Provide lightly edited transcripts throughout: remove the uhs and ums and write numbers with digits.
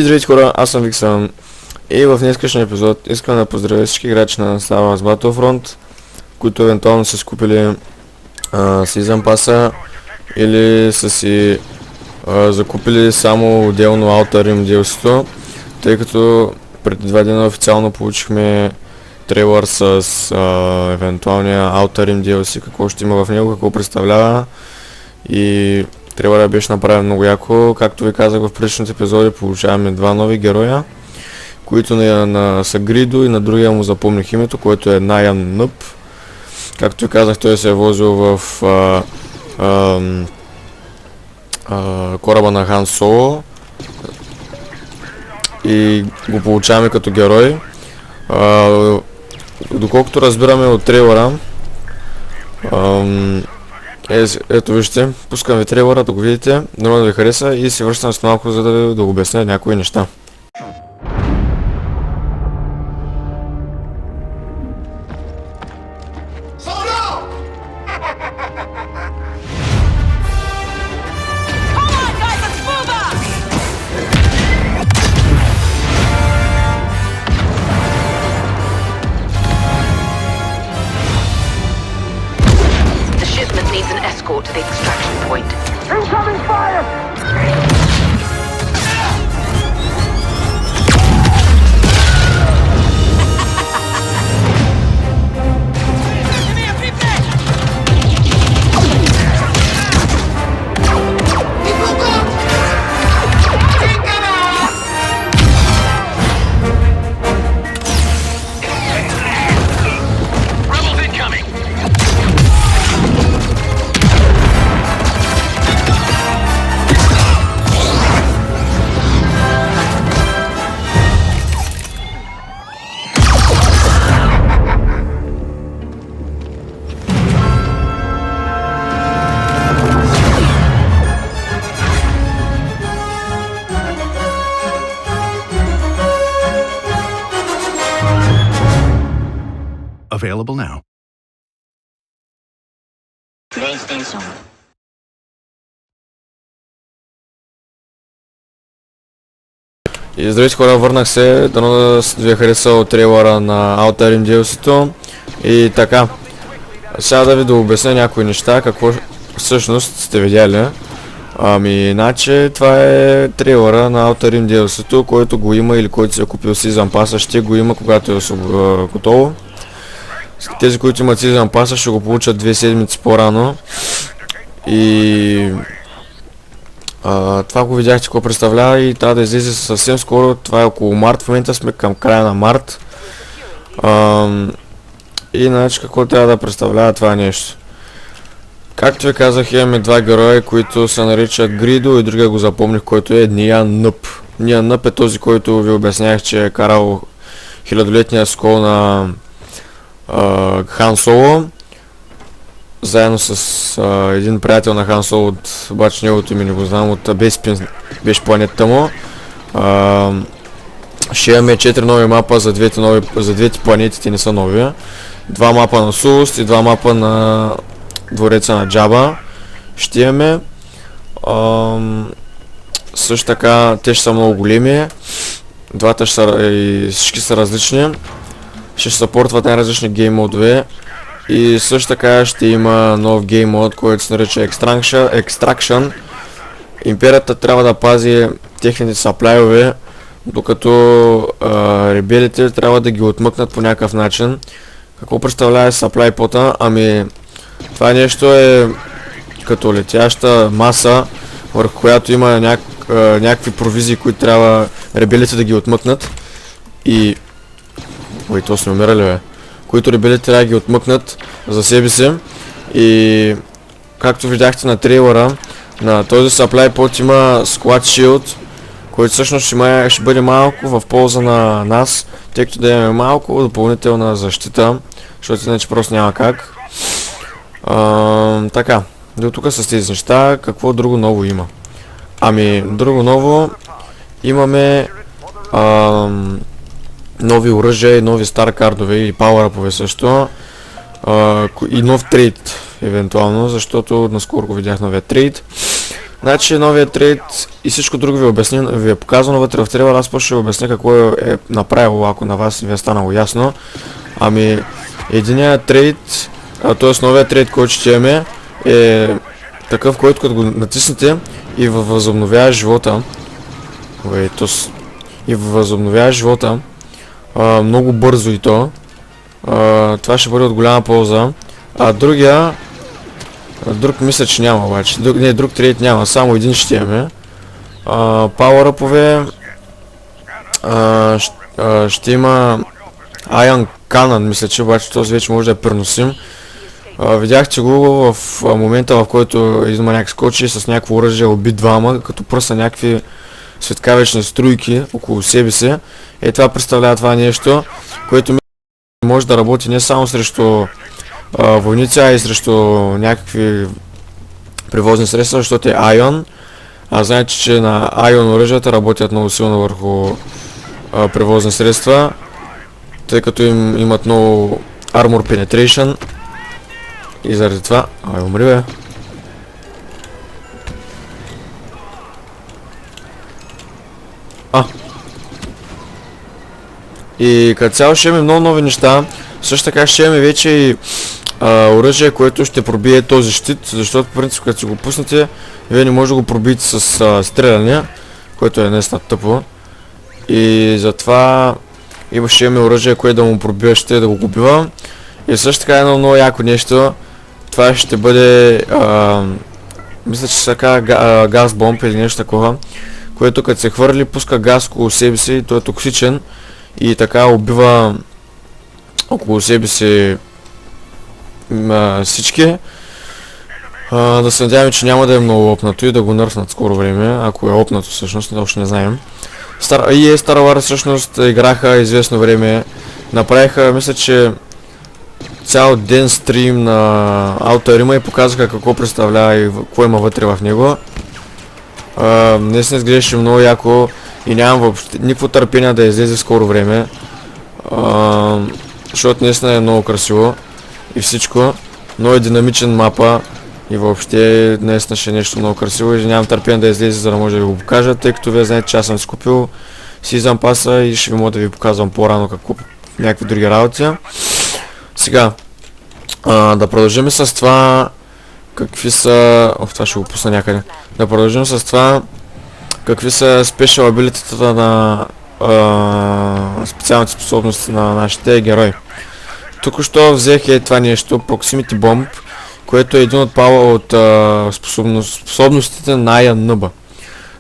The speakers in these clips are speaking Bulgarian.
И здравейте хора, аз съм Виксън и в днескашния епизод искам да поздравя всички играчи на Star Wars Battlefront, които евентуално са си купили Season Pass или са си закупили само отделно Outer Rim DLC-то, тъй като преди 2 дена официално получихме трейлър с евентуалния Outer Rim DLC, какво ще има в него, какво представлява, и трейлърът беше направен много яко. Както ви казах в предишните епизоди, получаваме два нови героя, които са Гридо и на другия му запомних името, което е Наян Нъп. Както ви казах, той се е возил в кораба на Хан Соло и го получаваме като герой. Доколкото разбираме от трейлъра, ето вижте, пускам ви трейлъра да го видите, много да ви хареса и се връщам с малко, за да го обясня някои неща. Needs an escort to the extraction point. Incoming fire! Available now. PlayStation. И здравейте хора, върнах се, дано да ви е харесал трейлъра на Outer Rim DLC-то. И така, сега да ви да обясня някои неща, какво всъщност сте видяли. Иначе това е трейлъра на Outer Rim DLC-то, който го има или който си е купил Season Pass, ще го има когато е готово. Тези, които имат Season Pass, ще го получат 2 седмици по-рано. И това го видяхте какво представлява и трябва да излезе съвсем скоро. Това е около март, в момента сме към края на март. И значи какво трябва да представлява това нещо. Както ви казах, имаме два героя, които се наричат Гридо и другия го запомних, който е Ниян Нъп. Ниян Нъп е този, който ви обяснях, че е карал хилядолетния скол на Хан Соло, заедно с един приятел на Хан Соло, обаче неговото име не го знам, от Беспин беше планетата му. Ще имаме 4 нови мапа за двете планетите, не са нови. 2 мапа на Сулст и 2 мапа на двореца на Джаба ще имаме. Също така те ще са много големи. Двата ще са, и всички са различни. Ще съпортват най-различни гейм модове. И също така ще има нов гейм мод, който се нарича Extraction. Империята трябва да пази техните саплайове, докато ребелите трябва да ги отмъкнат по някакъв начин. Какво представлява саплай пота? Това нещо е като летяща маса, върху която има някакви провизии, които трябва ребелите да ги отмъкнат. И то сме умирали, бе. Които ребелите трябва да ги отмъкнат за себе си. И както видяхте на трейлъра, на този supply pod има Squad Shield, който всъщност ще бъде малко в полза на нас, тъй като да имаме малко допълнителна защита, защото иначе просто няма как. Така, до тук с тези неща, какво друго ново има? Друго ново имаме нови оръжия и нови стар кардове и пауър-апове също. И нов трейд, евентуално, защото наскоро го видях новия трейд. Значи новият трейд и всичко друго ви е показано вътре в трейлера. Аз после ще ви обясня какво е направило, ако на вас не ви е станало ясно. Ами, единият трейд, т.е. новият трейд, който ще имаме, е такъв, който като го натиснете и възобновява живота. И възобновява живота много бързо и то. Това ще бъде от голяма полза. А друг мисля, че няма обаче. Друг трейд няма, само един ще имаме. Power-up-ове ще има Ion Cannon, мисля, че обаче този вече може да е преносим. Видяхте го в момента, в който има някакви скочи с някакво оръжие, уби двама, като пръса някакви светкавични струйки около себе си. Това представлява това нещо, което може да работи не само срещу войници, а и срещу някакви превозни средства, защото е Ion. Знаете, че на Ion оръжията работят много силно върху превозни средства, тъй като имат много Armor Penetration. И заради това... умри бе. И като цяло ще имаме много нови неща. Също така ще имаме вече и оръжие, което ще пробие този щит, защото по принцип като си го пуснете, вие не може да го пробиете с стреляне, което е наистина тъпо. И затова ще имаме оръжие, което да му пробива щита и да го убива. И също така едно много яко нещо. Това ще бъде, мисля, че се казва газ бомб или нещо такова, което като се хвърли, пуска газ около себе си, той е токсичен и така убива около себе си всички. Да се надяваме, че няма да е много опнато и да го нърфнат скоро време, ако е опнато всъщност, още не знаем. Star Wars всъщност играха известно време, направиха, мисля, че цял ден стрим на Outer Rim и показаха какво представлява и какво има вътре в него. Днес не изглеждаше много яко и нямам въобще никакво търпение да излезе в скоро време. Защото наистина е много красиво и всичко. Много е динамичен мапа и въобще наистина ще е нещо много красиво и нямам търпение да излезе, за да може да ви го покажа, тъй като вие знаете, че аз съм си купил Season Pass и ще ви мога да ви показвам по-рано какво някакви други работи. Сега, да продължим с това, какви са... това ще го пусна някъде. Да продължим с това, какви са special ability-тата на специалните способности на нашите герои. Тук що взех това нещо, Proximity Bomb, което е един от способностите на Ion Nub.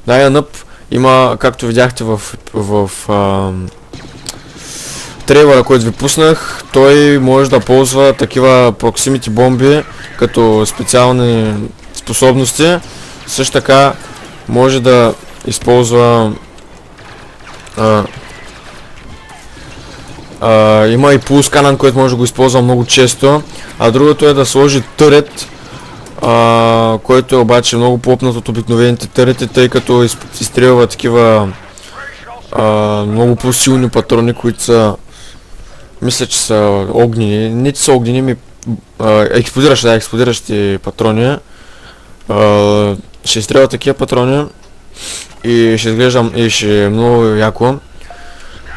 На Ion Nub има, както видяхте в трейлера, който ви пуснах, той може да ползва такива proximity бомби като специални способности. Също така може да използва има и Pulse Cannon, който може да го използва много често, а другото е да сложи турет, който е обаче много по-опнат от обикновените турети, тъй като изстрелва такива много по-силни патрони, които са, мисля, че са огнени, не че са огнени, ми експлодиращи патрони. Ще изстрелва такива патрони и ще изглеждам и ще е много яко.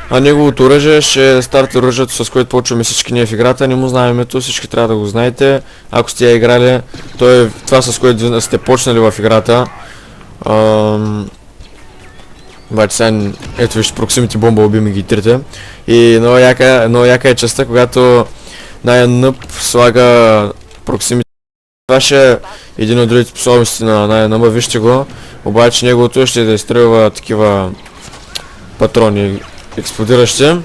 А неговото оръжие ще е старт оръжието, с което почваме всички ние в играта, не му знаем името, всички трябва да го знаете. Ако сте я играли, то е това, с което сте почнали в играта. Обаче сега, ето вижте, Proximity бомба убиме ги трите. И много яка е частта, когато Ion Nub слага Proximity. Това ще е един от другите способности на Ion Nub, вижте го. Обаче неговото ще да изстрелва такива патрони експлодиращи.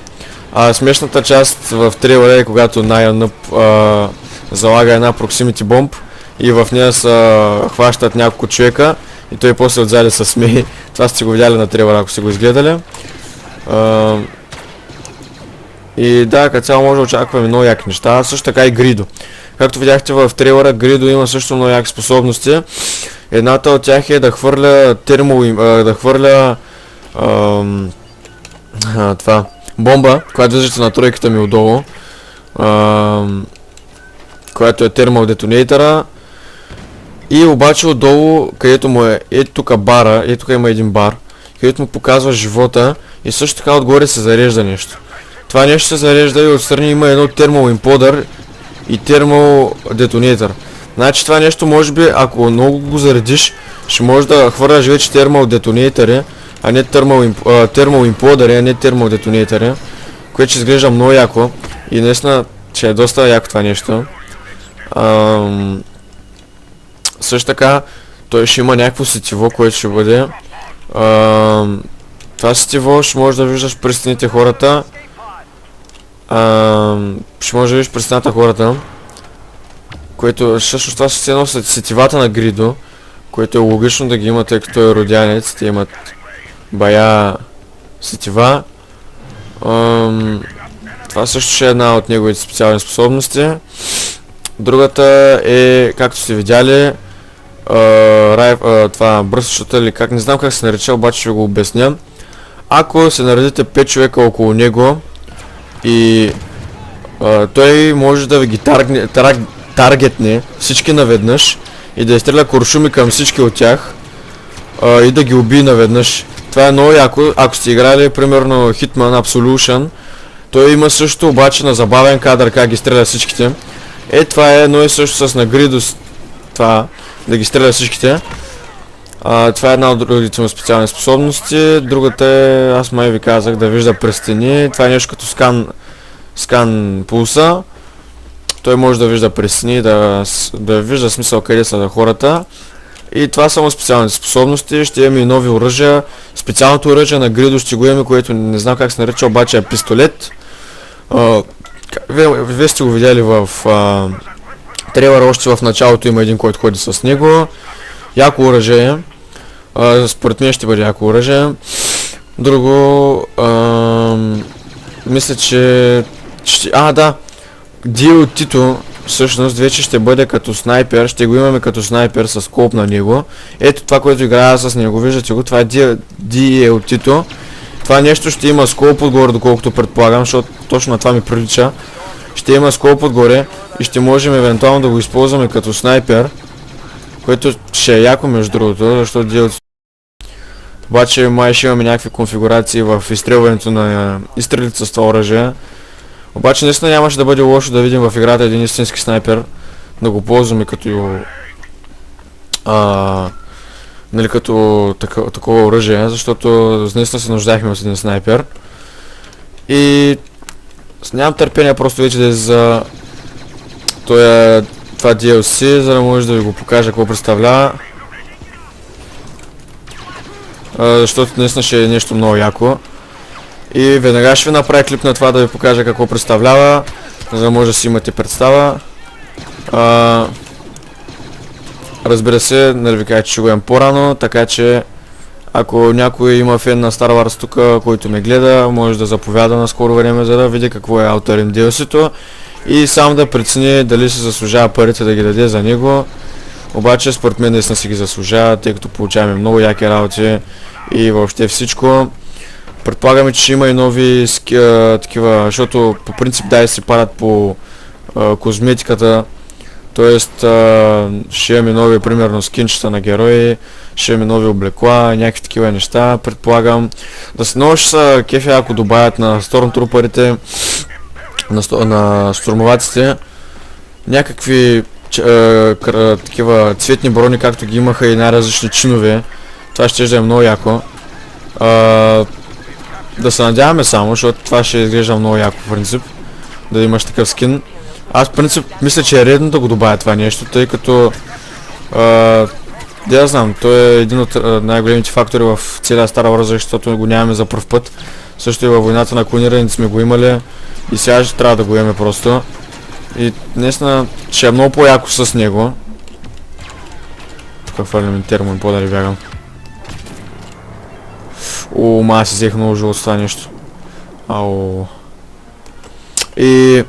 А смешната част в трейлера е когато Ion Nub залага една Proximity бомб и в нея се хващат няколко човека и той после отзади се смее. Това сте го видяли на трейлера, ако сте го изгледали. И да, като цяло може да очакваме много яки неща, също така и Гридо. Както видяхте в трейлера, Гридо има също много яки способности. Едната от тях е да хвърля това бомба, която виждате на тройката ми отдолу, която е термал детонейтъра. И обаче отдолу, където му е, ето тук бара, ето тук има един бар, където му показва живота и също така отгоре се зарежда нещо. Това нещо се зарежда и отстрани има едно термал имподър и термал детонатор. Значи това нещо може би, ако много го заредиш, ще може да хвърляш вече термал детонатори, а не термал имподъри, а не термал детонатори, което ще изглежда много яко и наистина ще е доста яко това нещо. Също така, той ще има някакво сетиво, което ще бъде. Това сетиво ще може да виждаш през стените хората. Ще може да виждаш през стената хората. Което всъщност това са едно сетивата на Гридо, което е логично да ги има, тъй като е родянец. Те имат бая сетива. Това също ще е една от неговите специални способности. Другата е, както сте видяли, това бръсващата или как, не знам как се нарича, обаче ще го обясня. Ако се наредите 5 човека около него и той може да ви ги таргетне всички наведнъж и да изстреля куршуми към всички от тях и да ги убие наведнъж. Това е много яко, ако сте играли примерно Hitman Absolution, той има също обаче на забавен кадър как ги стреля всичките. Това е едно и също с нагридост, това да ги стреля всичките. Това е една от другите му специални способности. Другата е, аз май ви казах, да вижда през стени. Това е нещо като скан пулса. Той може да вижда през стени, да вижда смисъл къде са хората. И това са му специалните способности. Ще имаме и нови оръжия. Специалното оръжие на Гридо ще го имаме, което не знам как се нарича, обаче е пистолет. Вие сте го видяли в трейлера, още в началото има един, който ходи с него. Яко оръжие. Според мен ще бъде яко оръжие. Друго, мисля, че да, DLT-то всъщност вече ще бъде като снайпер, ще го имаме като снайпер с скоп на него. Ето това, което играя с него, виждате го, това е DLT-то. Това нещо ще има скоп отгоре, доколкото предполагам, защото точно на това ми прилича. Ще има скоп отгоре и ще можем евентуално да го използваме като снайпер, което ще е яко между другото, защото DLT. Обаче май ще имаме някакви конфигурации в изстрелването на изстрелите с това оръжие. Обаче наистина нямаше да бъде лошо да видим в играта един истински снайпер, да го ползваме като нали, като такова оръжие, защото наистина се нуждаехме от един снайпер. И нямам търпение просто вече да е за това DLC, за да може да ви го покажа какво представлява. Защото наистина ще е нещо много яко. И веднага ще ви направя клип на това да ви покажа какво представлява, за да може да си имате представа. Разбира се, нали ви кажа, че ще го имам по-рано, така че ако някой има фен на Star Wars тук, който ме гледа, може да заповяда на скоро време, за да види какво е Outer Rim DLC-то и сам да прецени дали се заслужава парите да ги даде за него. Обаче според мен наистина си ги заслужава, тъй като получаваме много яки работи и въобще всичко. Предполагаме, че ще има и нови такива, защото по принцип си падат по козметиката. Тоест ще имаме нови, примерно, скинчета на герои, ще имаме нови облекла, някакви такива неща. Предполагам да се много ще са кефи, ако добавят на Stormtrooperите, на штурмоваците някакви такива цветни брони, както ги имаха и най-различни чинове. Това ще е много яко. Да се надяваме само, защото това ще изглежда много яко в принцип, да имаш такъв скин. Аз в принцип мисля, че е редно да го добавя това нещо, тъй като да знам, той е един от най-големите фактори в целия Star Wars, защото го нямаме за пръв път. Също и във войната на клонираните сме го имали и сега ще трябва да го имаме просто. И наистина ще е много по-яко с него. Тук хвърлям термон, по да ли бягам. Аз си взех много живот с това нещо. И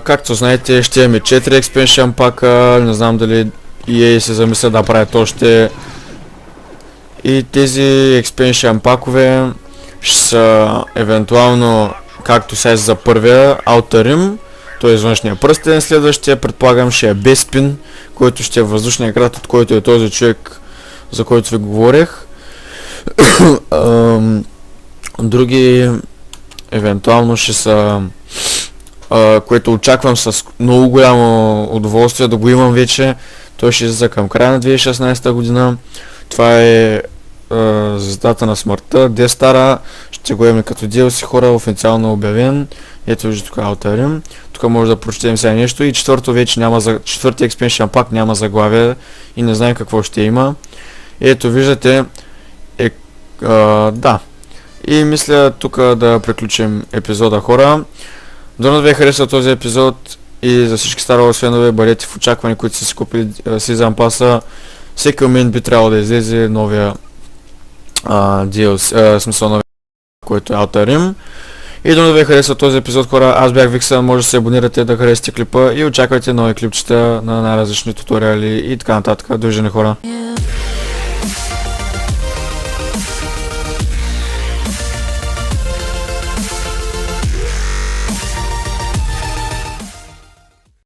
както знаете, ще имаме 4 експеншън пака, не знам дали EA се замисля да правят още. И тези експеншън пакове ще са евентуално, както сега за първия Outer Rim, той външния пръстен, следващия предполагам ще е Беспин, който ще е въздушния град, от който е този човек, за който ви говорех. Други евентуално ще са, което очаквам с много голямо удоволствие да го имам вече. Той ще излиза към края на 2016 година. Това е Звездата на смъртта, Дестара, ще го имаме като DLC хора, официално обявен. Ето вижда тук Outer Rim. Тук може да прочетем сега нещо и четвърто вече няма четвърти експеншън пак няма заглавие и не знаем какво ще има. Ето виждате, да. И мисля тук да приключим епизода, хора. Дано да ви хареса този епизод и за всички Star Wars фенове бъдете в очакване, които са си купили Season Pass-а. Всеки момент би трябвало да излезе новия смисъл новия, който е Outer Rim. И дано да ви хареса този епизод, хора. Аз бях Виксън, може да се абонирате, да харесате клипа и очаквайте нови клипчета на най-различни туториали и така нататък. Довиждане, хора.